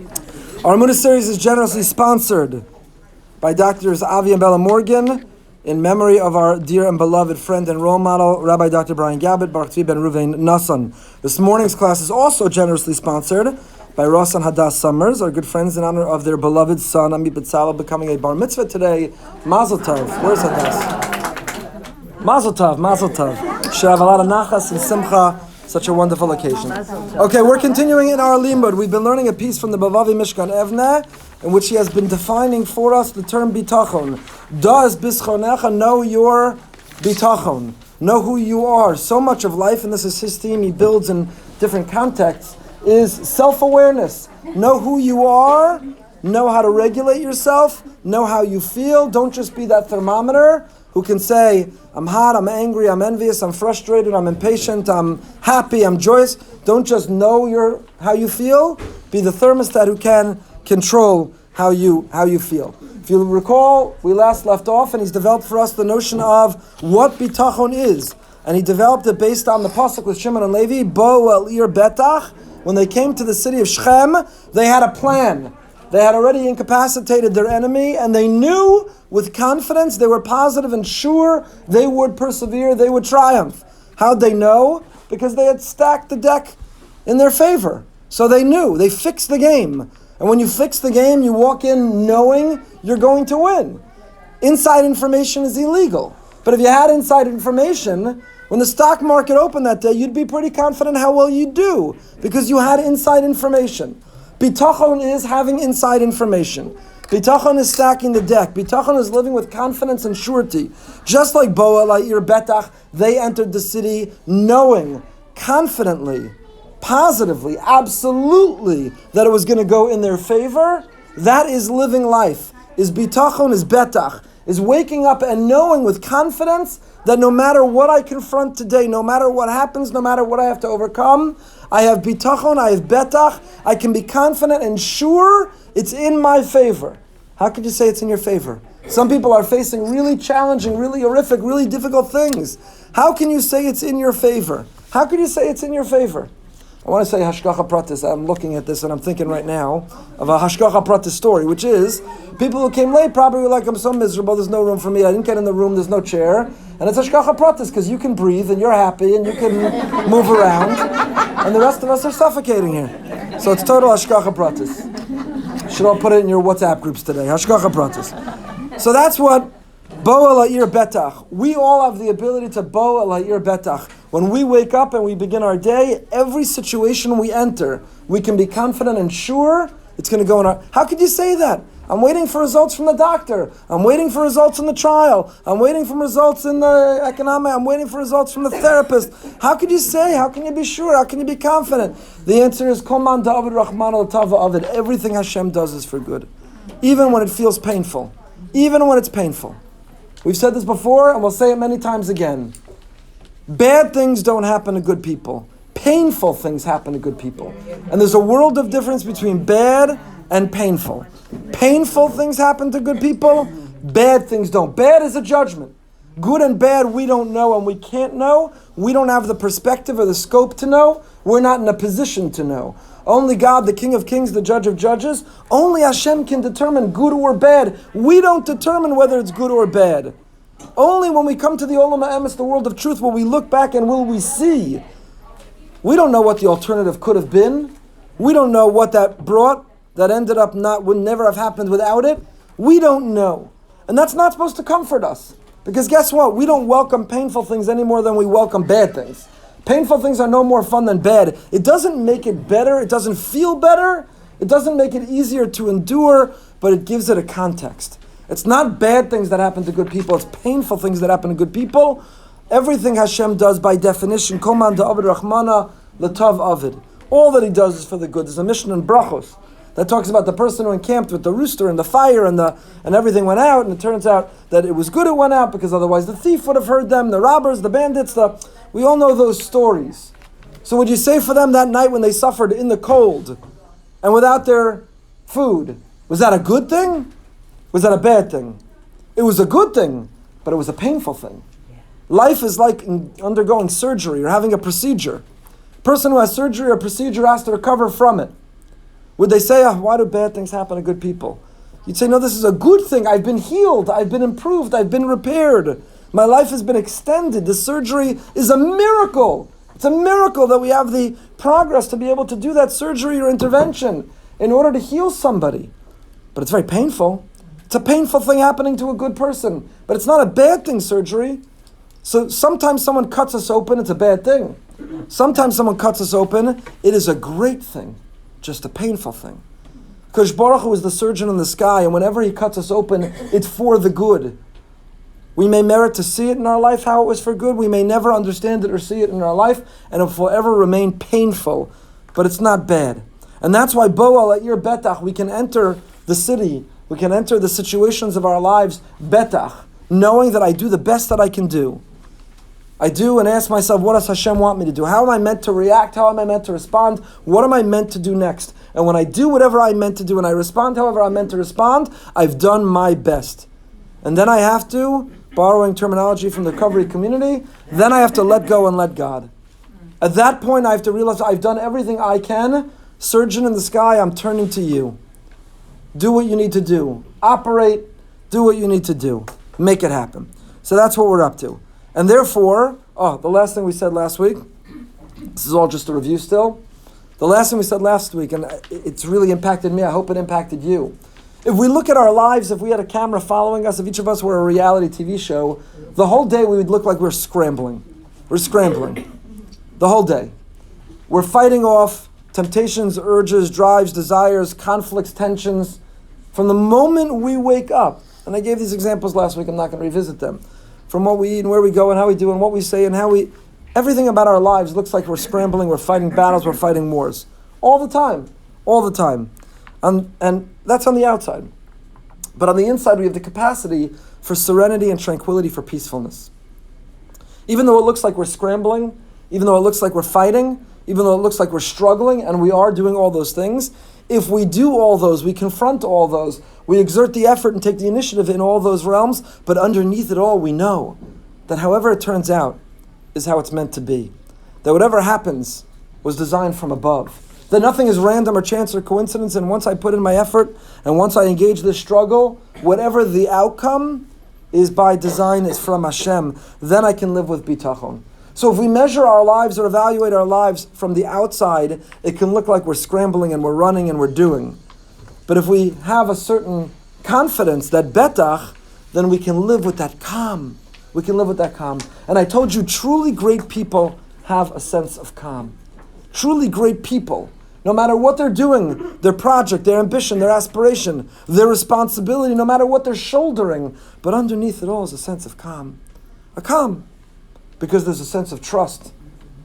Our Amunah series is generously sponsored by Doctors Avi and Bella Morgan in memory of our dear and beloved friend and role model, Rabbi Dr. Brian Gabbett, Baruch Tzvi Ben Ruvain Nassan. This morning's class is also generously sponsored by Ross and Hadass Summers, our good friends, in honor of their beloved son, Amit B'Tzalel, becoming a bar mitzvah today. Mazel Tov. Where's Hadass? Mazel Tov, Mazel Tov. Should have a lot of nachas and simcha. Such a wonderful occasion. Okay, we're continuing in our limud. We've been learning a piece from the Bavavi Mishkan Evneh, in which he has been defining for us the term bitachon. Does bischonecha know your bitachon? Know who you are. So much of life, and this is his theme, he builds in different contexts, is self-awareness. Know who you are, know how to regulate yourself, know how you feel. Don't just be that thermometer who can say, I'm hot, I'm angry, I'm envious, I'm frustrated, I'm impatient, I'm happy, I'm joyous. Don't just know how you feel. Be the thermostat who can control how you feel. If you recall, we last left off, and he's developed for us the notion of what bitachon is. And he developed it based on the pasuk with Shimon and Levi, Bo el ir betach. When they came to the city of Shechem, they had a plan. They had already incapacitated their enemy, and they knew with confidence, they were positive and sure they would persevere, they would triumph. How'd they know? Because they had stacked the deck in their favor. So they knew, they fixed the game. And when you fix the game, you walk in knowing you're going to win. Inside information is illegal. But if you had inside information, when the stock market opened that day, you'd be pretty confident how well you'd do, because you had inside information. Bitachon is having inside information. Bitachon is stacking the deck. Bitachon is living with confidence and surety. Just like Bo Elayir Betach, they entered the city knowing, confidently, positively, absolutely, that it was going to go in their favor. That is living life. Is bitachon, is betach, is waking up and knowing with confidence that no matter what I confront today, no matter what happens, no matter what I have to overcome, I have bitachon, I have betach, I can be confident and sure it's in my favor. How could you say it's in your favor? Some people are facing really challenging, really horrific, really difficult things. How can you say it's in your favor? How could you say it's in your favor? I want to say Hashgacha Pratis. I'm looking at this and I'm thinking right now of a Hashgacha Pratis story, which is people who came late probably were like, I'm so miserable, there's no room for me, I didn't get in the room, there's no chair. And it's Hashgacha Pratis because you can breathe and you're happy and you can move around. And the rest of us are suffocating here. So it's total Hashgacha Pratis. Should all put it in your WhatsApp groups today. Hashgacha Pratis. So that's what Bo Elayir Betach. We all have the ability to Bo Elayir Betach. When we wake up and we begin our day, every situation we enter, we can be confident and sure it's going to go in our... How could you say that? I'm waiting for results from the doctor. I'm waiting for results in the trial. I'm waiting for results in the economic. I'm waiting for results from the therapist. How could you say? How can you be sure? How can you be confident? The answer is Kol man da'avid Rahman al-Tava Avid. Everything Hashem does is for good. Even when it feels painful. Even when it's painful. We've said this before and we'll say it many times again. Bad things don't happen to good people. Painful things happen to good people. And there's a world of difference between bad and painful. Painful things happen to good people. Bad things don't. Bad is a judgment. Good and bad we don't know and we can't know. We don't have the perspective or the scope to know. We're not in a position to know. Only God, the King of Kings, the Judge of Judges, only Hashem can determine good or bad. We don't determine whether it's good or bad. Only when we come to the Olam HaEmes, the world of truth, will we look back and will we see. We don't know what the alternative could have been. We don't know what that brought, that ended up would never have happened without it. We don't know. And that's not supposed to comfort us. Because guess what? We don't welcome painful things any more than we welcome bad things. Painful things are no more fun than bad. It doesn't make it better. It doesn't feel better. It doesn't make it easier to endure, but it gives it a context. It's not bad things that happen to good people. It's painful things that happen to good people. Everything Hashem does by definition, Kol man da'avid Rahmana l'tav avid. All that He does is for the good. There's a mission in Brachos that talks about the person who encamped with the rooster and the fire and everything went out, and it turns out that it was good it went out because otherwise the thief would have heard them, the robbers, the bandits, we all know those stories. So would you say for them that night when they suffered in the cold and without their food, was that a good thing? Was that a bad thing? It was a good thing, but it was a painful thing. Life is like undergoing surgery or having a procedure. A person who has surgery or procedure has to recover from it. Would they say, why do bad things happen to good people? You'd say, no, this is a good thing. I've been healed. I've been improved. I've been repaired. My life has been extended. The surgery is a miracle. It's a miracle that we have the progress to be able to do that surgery or intervention in order to heal somebody. But it's very painful. It's a painful thing happening to a good person. But it's not a bad thing, surgery. So sometimes someone cuts us open, it's a bad thing. Sometimes someone cuts us open, it is a great thing, just a painful thing. Because Baruch Hu is the surgeon in the sky, and whenever he cuts us open, it's for the good. We may merit to see it in our life, how it was for good. We may never understand it or see it in our life, and it will forever remain painful. But it's not bad. And that's why Boel at your betach, we can enter the city, we can enter the situations of our lives betach, knowing that I do the best that I can do. I do and ask myself, what does Hashem want me to do? How am I meant to react? How am I meant to respond? What am I meant to do next? And when I do whatever I'm meant to do and I respond however I'm meant to respond, I've done my best. And then I have to, borrowing terminology from the recovery community, then I have to let go and let God. At that point, I have to realize I've done everything I can. Surgeon in the sky, I'm turning to you. Do what you need to do. Operate. Do what you need to do. Make it happen. So that's what we're up to. And therefore, the last thing we said last week, this is all just a review still. The last thing we said last week, and it's really impacted me, I hope it impacted you. If we look at our lives, if we had a camera following us, if each of us were a reality TV show, the whole day we would look like we're scrambling. We're scrambling. The whole day. We're fighting off temptations, urges, drives, desires, conflicts, tensions. From the moment we wake up, and I gave these examples last week, I'm not going to revisit them. From what we eat and where we go and how we do and what we say and everything about our lives looks like we're scrambling, we're fighting battles, we're fighting wars. All the time. And that's on the outside. But on the inside, we have the capacity for serenity and tranquility, for peacefulness. Even though it looks like we're scrambling, even though it looks like we're fighting, even though it looks like we're struggling, and we are doing all those things, if we do all those, we confront all those, we exert the effort and take the initiative in all those realms, but underneath it all, we know that however it turns out is how it's meant to be. That whatever happens was designed from above. That nothing is random or chance or coincidence, and once I put in my effort, and once I engage this struggle, whatever the outcome is by design, is from Hashem, then I can live with bitachon. So if we measure our lives or evaluate our lives from the outside, it can look like we're scrambling and we're running and we're doing. But if we have a certain confidence, that betach, then we can live with that calm. We can live with that calm. And I told you, truly great people have a sense of calm. Truly great people, no matter what they're doing, their project, their ambition, their aspiration, their responsibility, no matter what they're shouldering, but underneath it all is a sense of calm. A calm. Because there's a sense of trust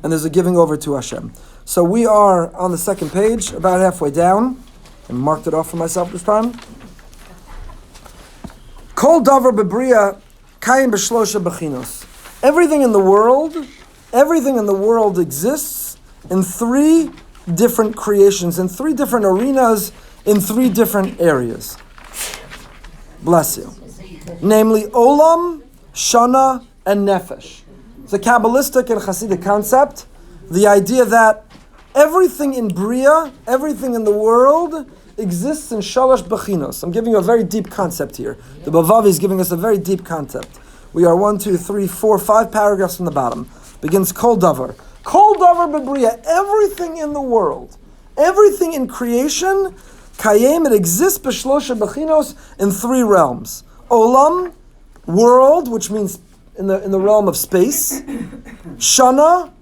and there's a giving over to Hashem. So we are on the second page, about halfway down. I marked it off for myself this time. Kol davar bebriya kayim b'shlosha bechinos. Everything in the world exists in three different creations, in three different arenas, in three different areas. Bless you. Namely, olam, shana, and nefesh. It's a Kabbalistic and Hasidic concept. The idea that everything in Bria, everything in the world, exists in Shalosh Bechinos. I'm giving you a very deep concept here. The Bavavi is giving us a very deep concept. We are 5 paragraphs from the bottom. Begins Kol Davar. Kol Davar Bebria. Everything in the world, everything in creation, Kayem, it exists B'Shlosha Bechinos in three realms. Olam, world, which means in the realm of space. Shana,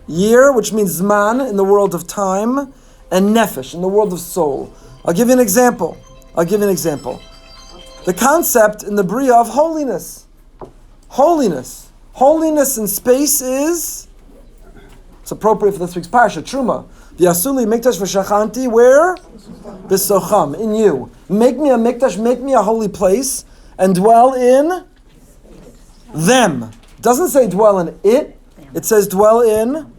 year, which means Zman, in the world of time. And Nefesh, in the world of soul. I'll give you an example. The concept in the Bria of holiness. Holiness in space is, it's appropriate for this week's Parsha, Truma. V'yasuli mikdash v'shachanti, where? B'socham, in you. Make me a mikdash, make me a holy place, and dwell in them. It doesn't say dwell in it, it says dwell in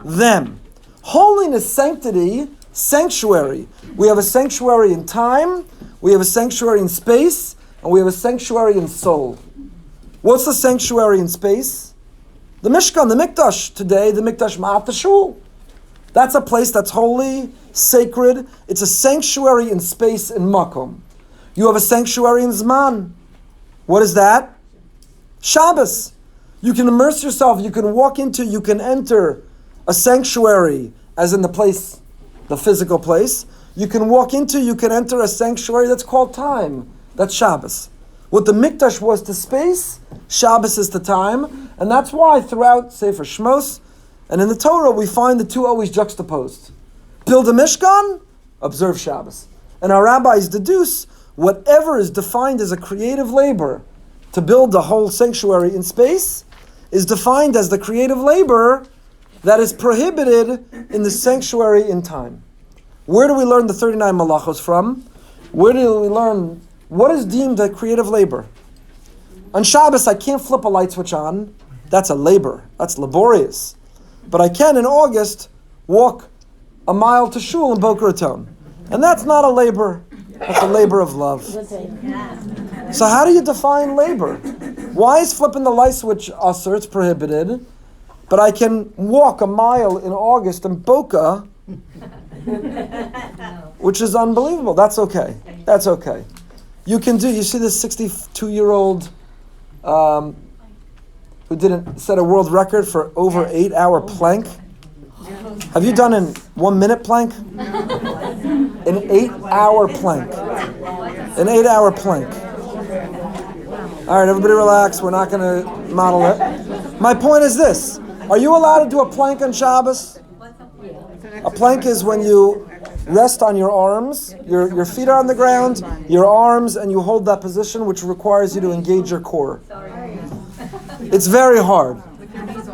them. Holiness, sanctity, sanctuary. We have a sanctuary in time, we have a sanctuary in space, and we have a sanctuary in soul. What's the sanctuary in space? The Mishkan, the Mikdash. Today, the Mikdash Ma'at Shul. That's a place that's holy, sacred. It's a sanctuary in space in Makom. You have a sanctuary in Zman. What is that? Shabbos. You can immerse yourself, you can walk into, you can enter a sanctuary, as in the place, the physical place. You can walk into, you can enter a sanctuary that's called time. That's Shabbos. What the Mikdash was to space, Shabbos is to time. And that's why throughout Sefer Shmos and in the Torah, we find the two always juxtaposed. Build a Mishkan, observe Shabbos. And our rabbis deduce whatever is defined as a creative labor to build the whole sanctuary in space is defined as the creative labor that is prohibited in the sanctuary in time. Where do we learn the 39 malachos from? Where do we learn what is deemed a creative labor? On Shabbos, I can't flip a light switch on. That's a labor. That's laborious. But I can, in August, walk a mile to shul in Boca Raton. And that's not a labor. That's a labor of love. So how do you define labor? Why is flipping the light switch usher? It's prohibited. But I can walk a mile in August in Boca, which is unbelievable. That's okay. That's okay. You can do, you see this 62-year-old who didn't set a world record for over 8-hour plank? Have you done an 1-minute plank? An 8-hour plank. An 8-hour plank. All right, everybody relax. We're not going to model it. My point is this. Are you allowed to do a plank on Shabbos? A plank is when you rest on your arms, your feet are on the ground, your arms, and you hold that position, which requires you to engage your core. It's very hard.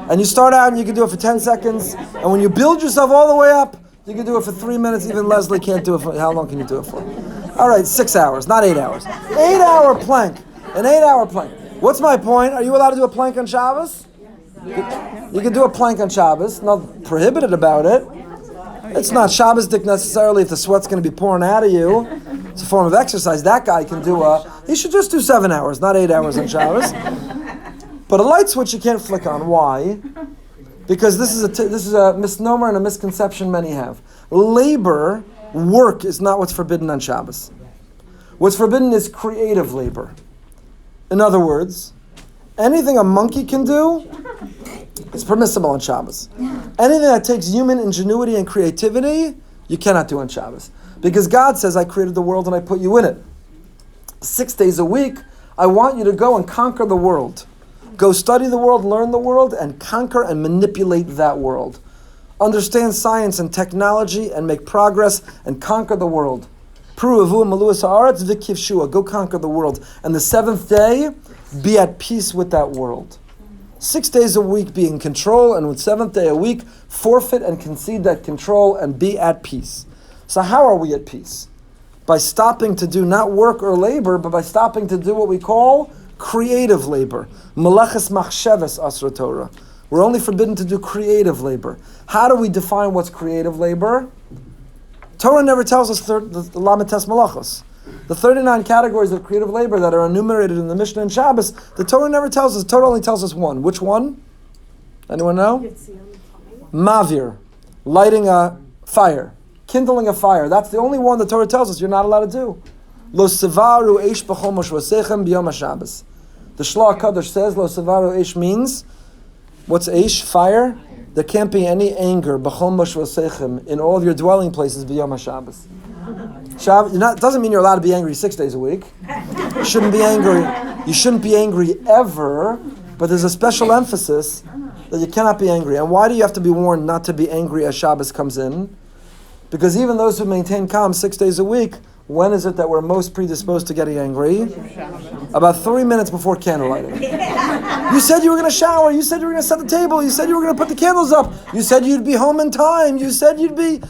And you start out and you can do it for 10 seconds, and when you build yourself all the way up, you can do it for 3 minutes. Even Leslie can't do it for, how long can you do it for? All right, 6 hours, not 8 hours. 8-hour plank, an 8-hour plank. What's my point? Are you allowed to do a plank on Shabbos? You can do a plank on Shabbos, not prohibited about it. It's not Shabbos-dik necessarily if the sweat's going to be pouring out of you. It's a form of exercise. That guy can do he should just do 7 hours, not 8 hours on Shabbos. But a light switch you can't flick on. Why? Because this is a misnomer and a misconception many have. Labor, work, is not what's forbidden on Shabbos. What's forbidden is creative labor. In other words, anything a monkey can do is permissible on Shabbos. Anything that takes human ingenuity and creativity, you cannot do on Shabbos. Because God says, I created the world and I put you in it. 6 days a week, I want you to go and conquer the world. Go study the world, learn the world, and conquer and manipulate that world. Understand science and technology and make progress and conquer the world. Go conquer the world. And the seventh day, be at peace with that world. 6 days a week be in control, and with seventh day a week, forfeit and concede that control and be at peace. So how are we at peace? By stopping to do not work or labor, but by stopping to do what we call creative labor. Meleches machsheves asra Torah. We're only forbidden to do creative labor. How do we define what's creative labor? Torah never tells us the Lamites Malachos. The 39 categories of creative labor that are enumerated in the Mishnah and Shabbos, the Torah never tells us. The Torah only tells us one. Which one? Anyone know? Mavir, lighting a fire, kindling a fire. That's the only one the Torah tells us you're not allowed to do. Lo sevaru eish b'chol moshvosechem b'yom haShabbos. The Shloah Kadosh says Lo sevaru eish means, what's eish? Fire. There can't be any anger b'chol moshvosechem in all of your dwelling places b'yom haShabbos. It doesn't mean you're allowed to be angry 6 days a week. You shouldn't be angry. You shouldn't be angry ever. But there's a special emphasis that you cannot be angry. And why do you have to be warned not to be angry as Shabbos comes in? Because even those who maintain calm 6 days a week, when is it that we're most predisposed to getting angry? About 3 minutes before candlelighting. You said you were going to shower. You said you were going to set the table. You said you were going to put the candles up. You said you'd be home in time. You said you'd be...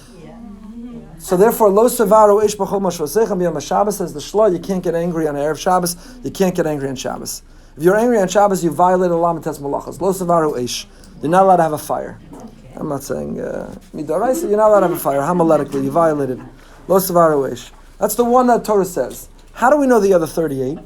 So therefore, lo sevaru eish b'chol moshvosechem b'yom haShabbos, says the Shloah, you can't get angry on Erev Shabbos, you can't get angry on Shabbos. If you're angry on Shabbos, you violated Lamites Malachos. Lo sevaru eish. You're not allowed to have a fire. I'm not saying midaraisa, you're not allowed to have a fire. Homiletically, you violated. Lo sevaru eish. That's the one that Torah says. How do we know the other 38?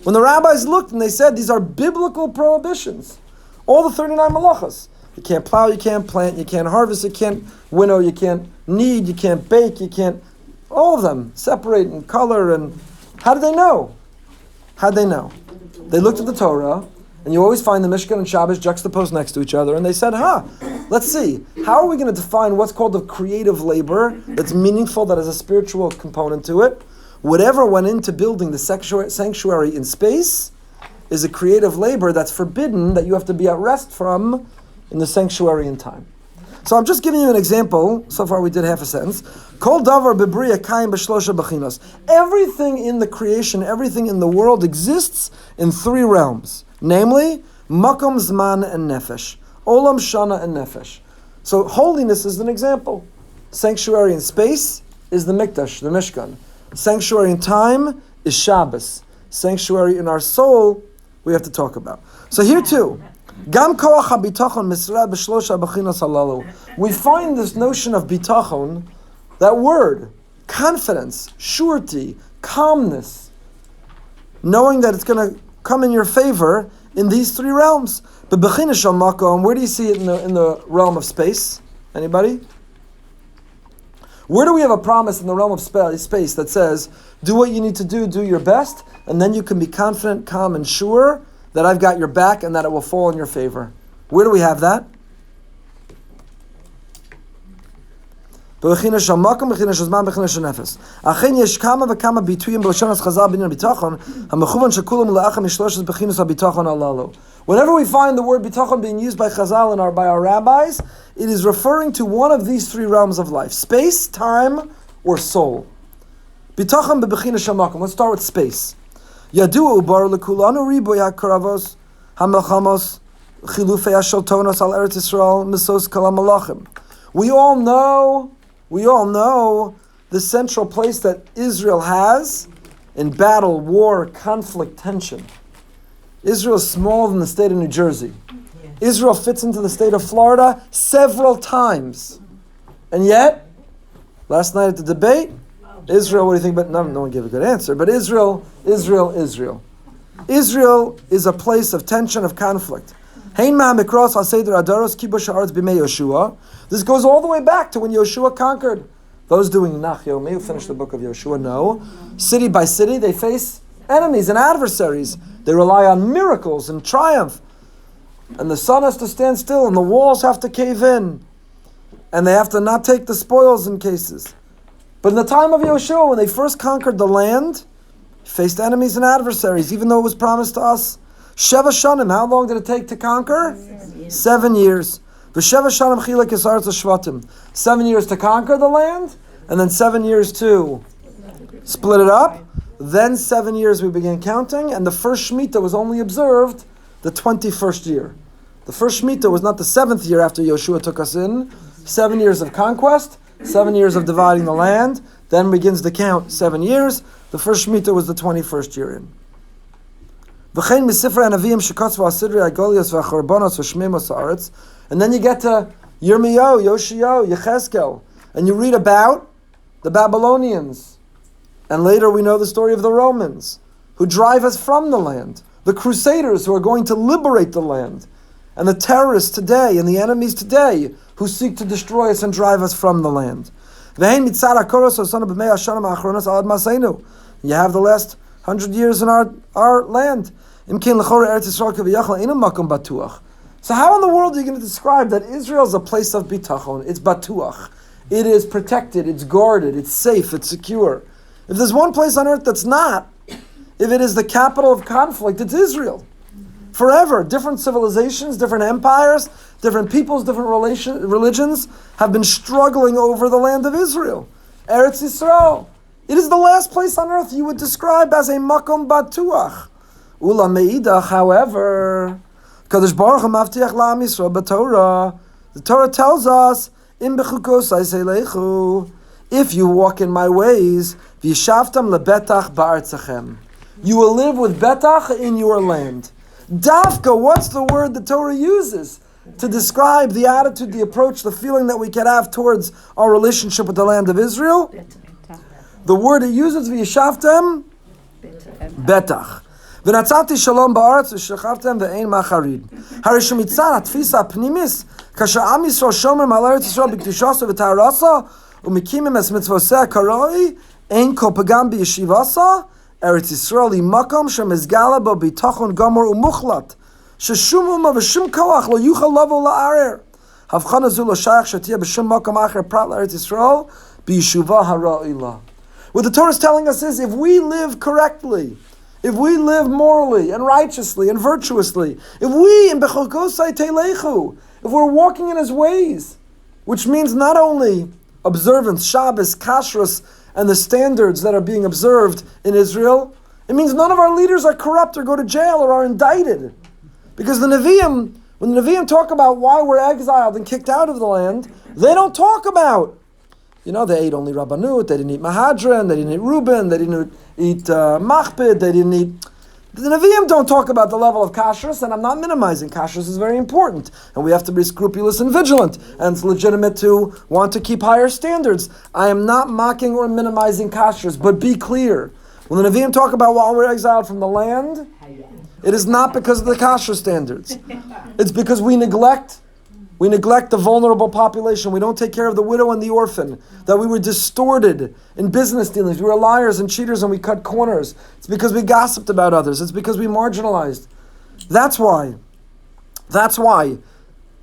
When the rabbis looked and they said these are biblical prohibitions. All the 39 malachos. You can't plow, you can't plant, you can't harvest, you can't winnow, you can't knead, you can't bake, you can't... All of them separate in color. And how did they know? How did they know? They looked at the Torah, and you always find the Mishkan and Shabbos juxtaposed next to each other, and they said, let's see, how are we going to define what's called a creative labor that's meaningful, that has a spiritual component to it? Whatever went into building the sanctuary in space is a creative labor that's forbidden, that you have to be at rest from in the sanctuary in time. So I'm just giving you an example. So far we did half a sentence. Kol davar bebriya kaim b'shlosha bechinos. Everything in the creation, everything in the world exists in three realms. Namely, makom, zman, and nefesh. Olam, shana, and nefesh. So holiness is an example. Sanctuary in space is the mikdash, the mishkan. Sanctuary in time is Shabbos. Sanctuary in our soul, we have to talk about. So here too, Gam koach habitachon misra b'shlosha bechinos halalu. We find this notion of bitachon, that word, confidence, surety, calmness, knowing that it's going to come in your favor in these three realms. But bechinos shel makom, where do you see it in the realm of space? Anybody? Where do we have a promise in the realm of space that says, do what you need to do your best, and then you can be confident, calm, and sure that I've got your back and that it will fall in your favor? Where do we have that? Bechinas shel makom, bechinas shel zman, bechinas shel nefesh. Achen yesh kama v'kama bituyim b'lashonas chazal b'inyan bitachon, hamechuvan shekulam le'acham mishloshes bechinas habitachon halalu. Whenever we find the word bitachon being used by Chazal and by our rabbis, it is referring to one of these three realms of life: space, time, or soul. Bitachon bechinas shel makom. Let's start with space. Yadu ubar lekulanu riboy hakaravos hamelchamos chilufei hashaltonos al Eretz Yisrael misos kol hamalachim. We all know the central place that Israel has in battle, war, conflict, tension. Israel is smaller than the state of New Jersey. Yes. Israel fits into the state of Florida several times. And yet, last night at the debate, Israel, what do you think? But no one gave a good answer. But Israel. Israel is a place of tension, of conflict. This goes all the way back to when Yoshua conquered. Those doing Nachyo, may you finish the book of Yoshua? No. City by city, they face enemies and adversaries. They rely on miracles and triumph. And the sun has to stand still, and the walls have to cave in. And they have to not take the spoils in cases. But in the time of Yoshua, when they first conquered the land, faced enemies and adversaries, even though it was promised to us. Sheva Shanim, how long did it take to conquer? 7 years. V'sheva Shanim chilek yisarz l'shvatim. 7 years to conquer the land, and then 7 years to split it up. Then 7 years we began counting, and the first Shemitah was only observed the 21st year. The first Shemitah was not the 7th year after Yoshua took us in. 7 years of conquest, 7 years of dividing the land, then begins the count 7 years. The first Shemitah was the 21st year in. And then you get to Yirmiyahu, Yoshio, Yechezkel, and you read about the Babylonians. And later we know the story of the Romans, who drive us from the land. The Crusaders, who are going to liberate the land. And the terrorists today, and the enemies today, who seek to destroy us and drive us from the land. You have the last 100 years in our land. So how in the world are you going to describe that Israel is a place of bitachon? It's batuach. It is protected, it's guarded, it's safe, it's secure. If there's one place on earth that's not, if it is the capital of conflict, it's Israel. Forever, different civilizations, different empires, different peoples, different religions have been struggling over the land of Israel. Eretz Yisrael. It is the last place on earth you would describe as a makom batuach. Ula meidach, however, Kadosh Baruch Hu mavtiach la'am Yisrael b'Torah. The Torah tells us, "Im b'chukosai seilechu." If you walk in my ways, v'yishavtam lebetach ba'artzachem. You will live with betach in your land. Dafka, what's the word the Torah uses to describe the attitude, the approach, the feeling that we can have towards our relationship with the land of Israel? The word it uses, v'yishavtam, betach. V'natzati shalom ba'aretz v'shechavtem ve'ein macharid. Harishum mitzad atfisa pnimis kasher am Yisrael shomer mal Eretz Yisrael b'kedushaso v'tarasa u'mikimim es mitzvoseh karoi ein kol pagam b'yeshivasa Eretz Yisrael hi makom shemizgala bo bitachon gamor u'muchlat sheshum uma v'shum koach lo yuchal lavo la'arer havchana zu lo shayach shatia b'shum makom acher prat l'Eretz Yisrael b'yeshuva hara'ila. What the Torah is telling us is if we live correctly, if we live morally and righteously and virtuously, if we in bechokosai teilechu, if we're walking in His ways, which means not only observance, Shabbos, kashrus, and the standards that are being observed in Israel, it means none of our leaders are corrupt or go to jail or are indicted. Because the Nevi'im, when the Nevi'im talk about why we're exiled and kicked out of the land, they don't talk about, they ate only Rabbanut, they didn't eat Mahadran, they didn't eat Reuben, they didn't eat Machpid, they didn't eat... The Nevi'im don't talk about the level of kashrus, and I'm not minimizing. Kashrus is very important, and we have to be scrupulous and vigilant, and it's legitimate to want to keep higher standards. I am not mocking or minimizing kashrus, but be clear. When the Nevi'im talk about why we're exiled from the land, it is not because of the kashrus standards. It's because we neglect the vulnerable population. We don't take care of the widow and the orphan. That we were distorted in business dealings. We were liars and cheaters and we cut corners. It's because we gossiped about others. It's because we marginalized. That's why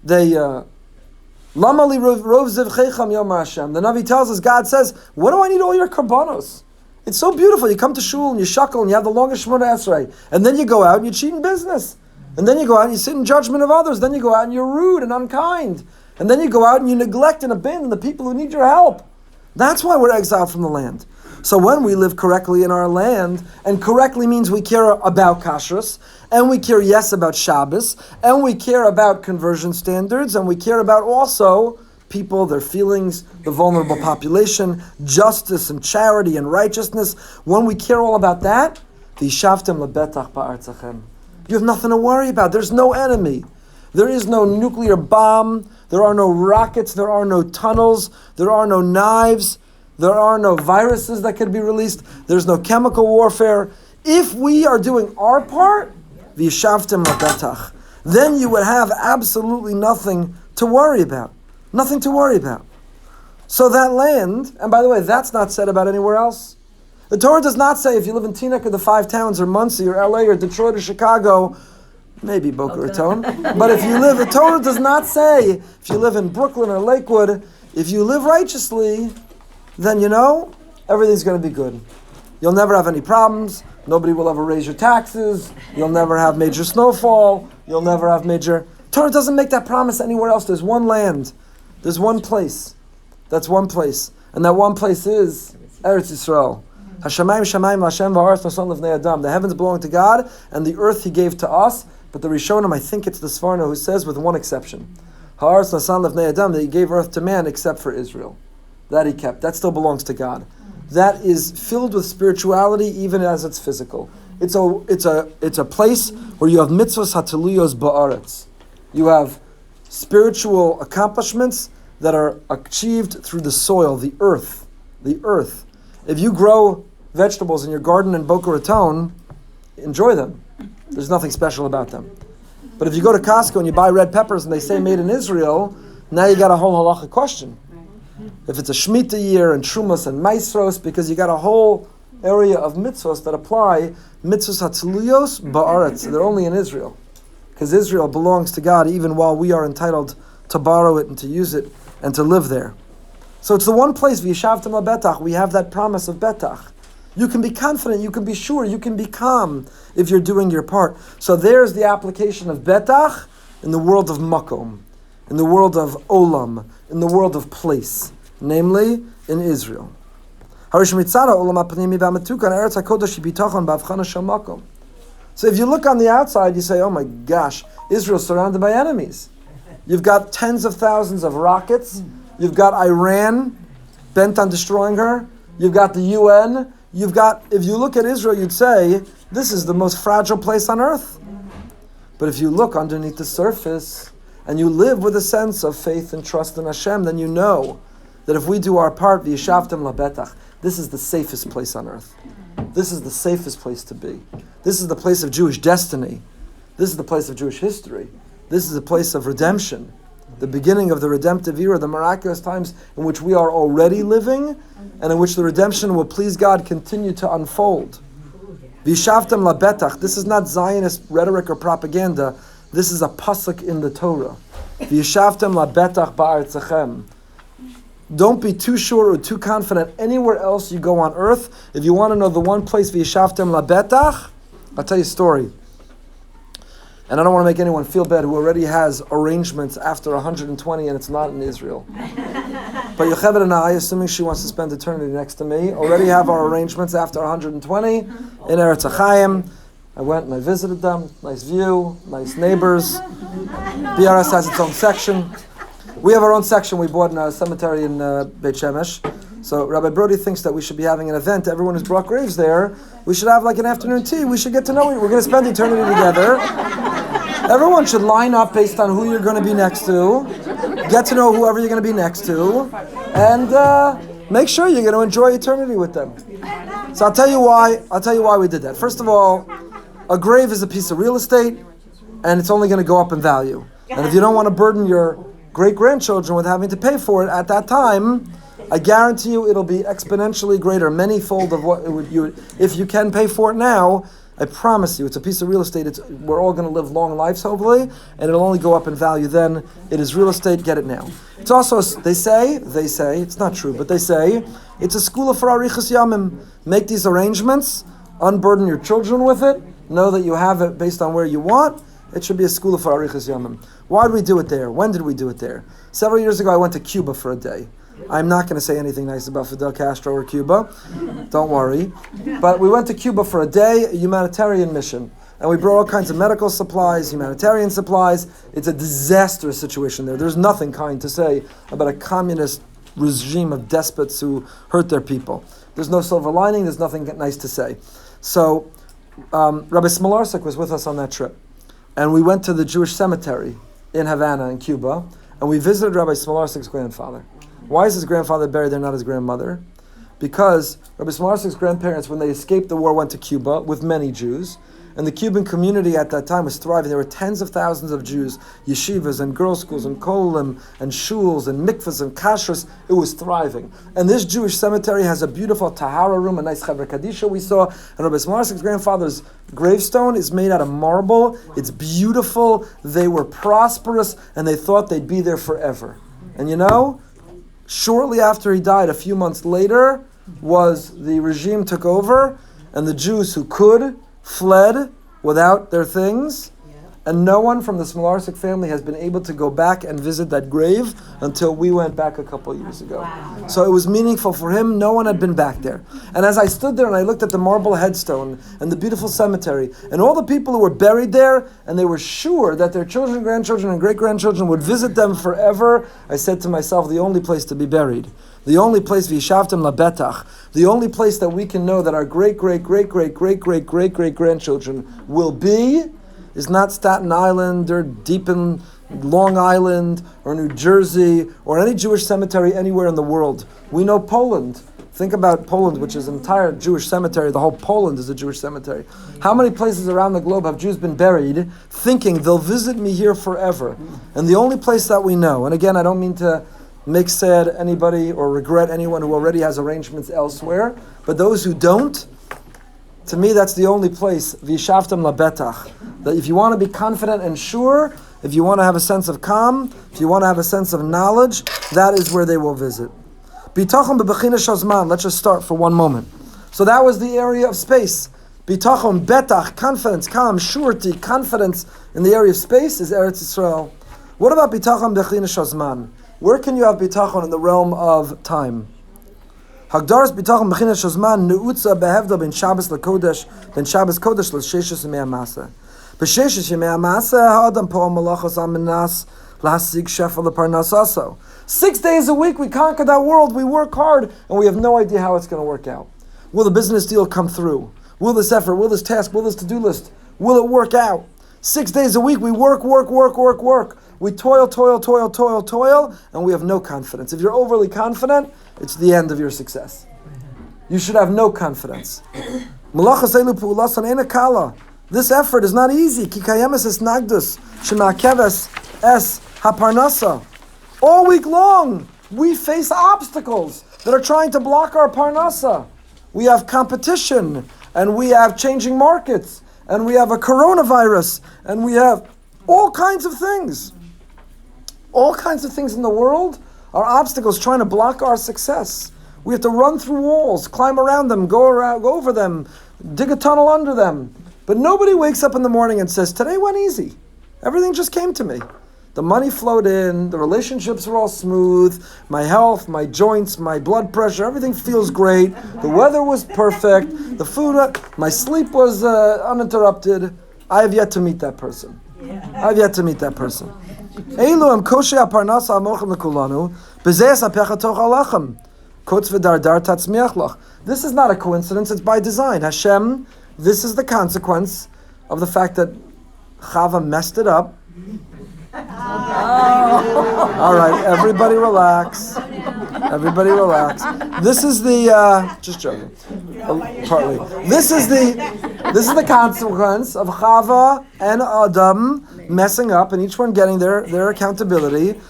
they... Lama li rov zivchecham yomar Hashem. The Navi tells us, God says, what do I need all your karbanos? It's so beautiful. You come to shul and you shackle and you have the longest Shemona Esrei. And then you go out and you cheat in business. And then you go out and you sit in judgment of others. Then you go out and you're rude and unkind. And then you go out and you neglect and abandon the people who need your help. That's why we're exiled from the land. So when we live correctly in our land, and correctly means we care about kashrus, and we care, yes, about Shabbos, and we care about conversion standards, and we care about also people, their feelings, the vulnerable population, justice and charity and righteousness. When we care all about that, v'yishavtem lebetach ba'artzachem. You have nothing to worry about. There's no enemy. There is no nuclear bomb. There are no rockets. There are no tunnels. There are no knives. There are no viruses that could be released. There's no chemical warfare. If we are doing our part, v'yishavtem lebetach, then you would have absolutely nothing to worry about. Nothing to worry about. So that land, and by the way, that's not said about anywhere else. The Torah does not say if you live in Teaneck or the Five Towns or Muncie or LA or Detroit or Chicago, maybe Boca Raton, but the Torah does not say if you live in Brooklyn or Lakewood, if you live righteously, then everything's going to be good. You'll never have any problems. Nobody will ever raise your taxes. You'll never have major snowfall. You'll never have major... Torah doesn't make that promise anywhere else. There's one land. There's one place. That's one place. And that one place is Eretz Yisrael. Hashemayim shamayim Hashem v'haaretz nasan levnei adam. The heavens belong to God, and the earth He gave to us. But the Rishonim, I think it's the Sforno who says, with one exception, haaretz nasan levnei adam, that He gave earth to man except for Israel. That He kept. That still belongs to God. That is filled with spirituality, even as it's physical. It's a place where you have mitzvos hataluyos ba'aretz. You have spiritual accomplishments that are achieved through the soil, the earth. The earth. If you grow vegetables in your garden in Boca Raton, enjoy them. There's nothing special about them. But if you go to Costco and you buy red peppers and they say made in Israel, now you got a whole halacha question. If it's a Shemitah year and Trumas and Maisros, because you got a whole area of mitzvos that apply, mitzvos hatziluyos ba'aretz. They're only in Israel. Because Israel belongs to God even while we are entitled to borrow it and to use it and to live there. So it's the one place, v'yishavtem lebetach, we have that promise of betach. You can be confident, you can be sure, you can be calm if you're doing your part. So there's the application of betach in the world of makom, in the world of olam, in the world of place, namely in Israel. So if you look on the outside, you say, oh my gosh, Israel's surrounded by enemies. You've got tens of thousands of rockets. You've got Iran bent on destroying her. You've got the UN. If you look at Israel, you'd say, this is the most fragile place on earth. But if you look underneath the surface and you live with a sense of faith and trust in Hashem, then you know that if we do our part, v'yishavtem lebetach, this is the safest place on earth. This is the safest place to be. This is the place of Jewish destiny. This is the place of Jewish history. This is the place of redemption. The beginning of the redemptive era, the miraculous times in which we are already living, and in which the redemption will please God continue to unfold. V'yishavtem labetach. This is not Zionist rhetoric or propaganda. This is a pasuk in the Torah. V'yishavtem labetach ba'artzachem. Don't be too sure or too confident anywhere else you go on earth. If you want to know the one place v'yishavtem labetach, I'll tell you a story. And I don't want to make anyone feel bad who already has arrangements after 120 and it's not in Israel. But Yocheved and I, assuming she wants to spend eternity next to me, already have our arrangements after 120 in Eretz Chaim. I went and I visited them. Nice view, nice neighbors. BRS has its own section. We have our own section we bought in a cemetery in Beit Shemesh. So Rabbi Brody thinks that we should be having an event. Everyone who's brought graves there, we should have like an afternoon tea. We should get to know you. We're going to spend eternity together. Everyone should line up based on who you're going to be next to. Get to know whoever you're going to be next to. And make sure you're going to enjoy eternity with them. So I'll tell you why we did that. First of all, a grave is a piece of real estate, and it's only going to go up in value. And if you don't want to burden your great-grandchildren with having to pay for it at that time, I guarantee you it'll be exponentially greater, many-fold of what it would. If you can pay for it now, I promise you, it's a piece of real estate. We're all going to live long lives, hopefully, and it'll only go up in value then. It is real estate, get it now. It's also, they say, it's not true, but they say, it's a school for Arichas Yamim. Make these arrangements, unburden your children with it, know that you have it based on where you want. It should be a school for Arichas Yamim. Why did we do it there? When did we do it there? Several years ago, I went to Cuba for a day. I'm not going to say anything nice about Fidel Castro or Cuba. Don't worry. But we went to Cuba for a day, a humanitarian mission. And we brought all kinds of medical supplies, humanitarian supplies. It's a disastrous situation there. There's nothing kind to say about a communist regime of despots who hurt their people. There's no silver lining. There's nothing nice to say. So Rabbi Smolarczyk was with us on that trip. And we went to the Jewish cemetery in Havana, in Cuba. And we visited Rabbi Smolarczyk's grandfather. Why is his grandfather buried there, not his grandmother? Because Rabbi Smolarczyk's grandparents, when they escaped the war, went to Cuba with many Jews. And the Cuban community at that time was thriving. There were tens of thousands of Jews, yeshivas and girls' schools and kolim and shuls and mikvahs and kashrus. It was thriving. And this Jewish cemetery has a beautiful tahara room, a nice Chevra Kadisha we saw. And Rabbi Smolarczyk's grandfather's gravestone is made out of marble. It's beautiful. They were prosperous and they thought they'd be there forever. And you know, shortly after he died, a few months later, the regime took over, and the Jews who could fled without their things, and no one from the Smolarczyk family has been able to go back and visit that grave until we went back a couple of years ago. Wow. So it was meaningful for him. No one had been back there. And as I stood there and I looked at the marble headstone and the beautiful cemetery and all the people who were buried there, and they were sure that their children, grandchildren, and great-grandchildren would visit them forever, I said to myself, the only place to be buried, the only place, v'yishavtem labetach, the only place that we can know that our great-great-great-great-great-great-great-grandchildren will be is not Staten Island or deep in Long Island or New Jersey or any Jewish cemetery anywhere in the world. We know Poland. Think about Poland, which is an entire Jewish cemetery. The whole Poland is a Jewish cemetery. How many places around the globe have Jews been buried thinking they'll visit me here forever? And the only place that we know, and again, I don't mean to make sad anybody or regret anyone who already has arrangements elsewhere, but those who don't, to me, that's the only place, v'yishavtem labetach, that if you want to be confident and sure, if you want to have a sense of calm, if you want to have a sense of knowledge, that is where they will visit. Bitachon bebechina shazman. Let's just start for one moment. So that was the area of space. Bitachon, betach, confidence, calm, surety, confidence in the area of space is Eretz Yisrael. What about bitachon bebechina shazman? Where can you have bitachon in the realm of time? Hagdaras bitachon bechina shazman neutza behevda ben Shabbos lekodesh ben Shabbos kodesh l'sheshes yemei hamasa. B'sheshes yemei hamasa ha'adam po'al malachos amenas lahasig shefel leparnas also. 6 days a week we conquer that world. We work hard and we have no idea how it's going to work out. Will the business deal come through? Will this effort? Will this task? Will this to-do list? Will it work out? 6 days a week we work. We toil, and we have no confidence. If you're overly confident, it's the end of your success. You should have no confidence. Malachas elu pu'ulasan ena kala. This effort is not easy. Ki kayemes es nagdus shemakeves es haparnasa. All week long, we face obstacles that are trying to block our parnasa. We have competition, and we have changing markets, and we have a coronavirus, and we have all kinds of things. All kinds of things in the world are obstacles trying to block our success. We have to run through walls, climb around them, go over them, dig a tunnel under them. But nobody wakes up in the morning and says, today went easy. Everything just came to me. The money flowed in, the relationships were all smooth, my health, my joints, my blood pressure, everything feels great. The weather was perfect, the food, my sleep was uninterrupted. I have yet to meet that person. I have yet to meet that person. This is not a coincidence, it's by design. Hashem, this is the consequence of the fact that Chava messed it up. All right, everybody relax. Everybody relax. This is the just joking. Partly. This is the consequence of Chava and Adam messing up and each one getting their accountability.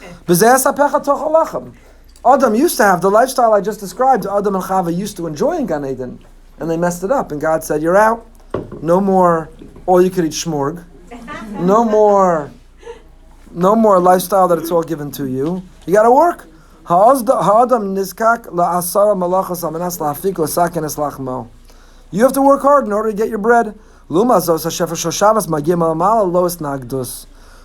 Adam used to have the lifestyle I just described. Adam and Chava used to enjoy in Gan Eden, and they messed it up. And God said, "You're out. No more all-you-could-eat shmorg. No more lifestyle that it's all given to you. You got to work." You have to work hard in order to get your bread.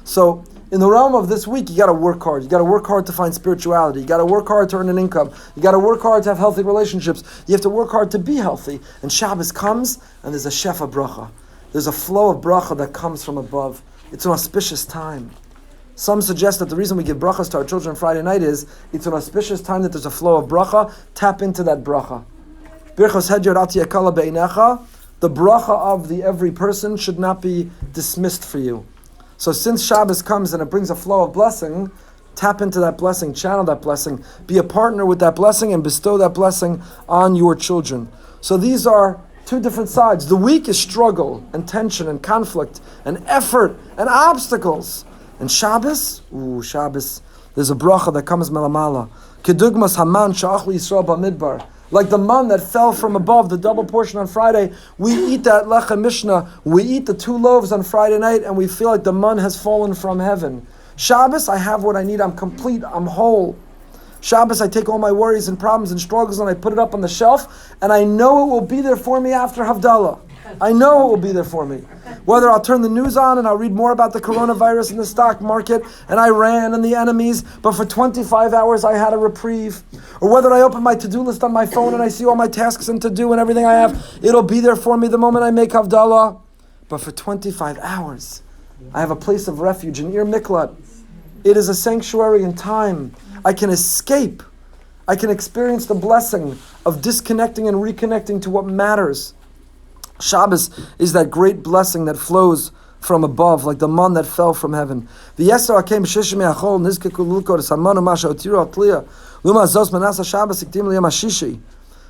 So, in the realm of this week, you got to work hard. You got to work hard to find spirituality. You got to work hard to earn an income. You got to work hard to have healthy relationships. You have to work hard to be healthy. And Shabbos comes, and there's a shefa bracha. There's a flow of bracha that comes from above. It's an auspicious time. Some suggest that the reason we give brachas to our children Friday night is it's an auspicious time that there's a flow of bracha. Tap into that bracha. The bracha of the every person should not be dismissed for you. So since Shabbos comes and it brings a flow of blessing, tap into that blessing, channel that blessing, be a partner with that blessing and bestow that blessing on your children. So these are two different sides. The week is struggle and tension and conflict and effort and obstacles. And Shabbos, Shabbos, there's a bracha that comes melamala. Kedugmas haman sha'achli Yisrael b'midbar. Like the man that fell from above, the double portion on Friday, we eat that lechem mishnah, we eat the 2 loaves on Friday night, and we feel like the man has fallen from heaven. Shabbos, I have what I need, I'm complete, I'm whole. Shabbos, I take all my worries and problems and struggles and I put it up on the shelf, and I know it will be there for me after Havdalah. I know it will be there for me. Whether I'll turn the news on and I'll read more about the coronavirus in the stock market and Iran and the enemies, but for 25 hours I had a reprieve. Or whether I open my to-do list on my phone and I see all my tasks and to-do and everything I have, it'll be there for me the moment I make Havdalah. But for 25 hours, I have a place of refuge in Ir Miklat. It is a sanctuary in time. I can escape. I can experience the blessing of disconnecting and reconnecting to what matters. Shabbos is that great blessing that flows from above, like the man that fell from heaven. The Yesar came shishim yachol nizkeku lulko to samanu masha otiro atliya luma zos manasa Shabbos iktim liyam hashishi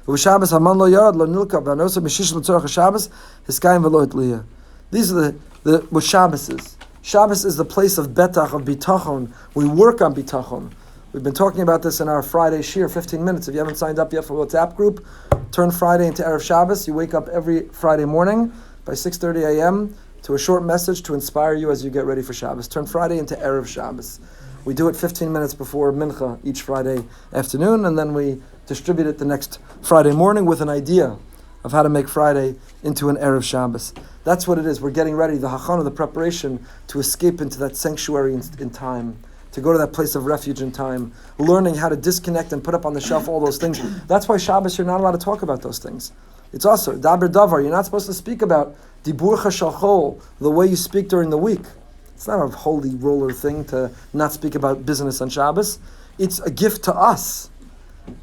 u'Shabbos haman lo yarad lo nilka v'anosa mishish l'tzorach Shabbos hiskayim v'lo etliya. These are the what Shabbos is. Shabbos is the place of betach, of bitachon. We work on bitachon. We've been talking about this in our Friday Shir, 15 minutes. If you haven't signed up yet for WhatsApp group, turn Friday into Erev Shabbos. You wake up every Friday morning by 6:30 a.m. to a short message to inspire you as you get ready for Shabbos. Turn Friday into Erev Shabbos. We do it 15 minutes before Mincha each Friday afternoon, and then we distribute it the next Friday morning with an idea of how to make Friday into an Erev Shabbos. That's what it is. We're getting ready, the hachana, the preparation to escape into that sanctuary in time, to go to that place of refuge in time, learning how to disconnect and put up on the shelf all those things. That's why Shabbos, you're not allowed to talk about those things. It's also, daber davar, you're not supposed to speak about diburcha shachol, the way you speak during the week. It's not a holy roller thing to not speak about business on Shabbos. It's a gift to us.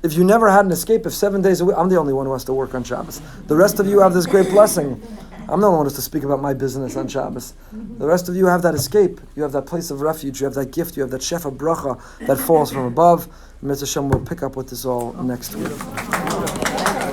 If you never had an escape, if 7 days a week, I'm the only one who has to work on Shabbos. The rest of you have this great blessing. I'm the only one who has to speak about my business on Shabbos. The rest of you have that escape. You have that place of refuge. You have that gift. You have that shefa bracha that falls from above. Mitzvah Hashem will pick up with this all next week.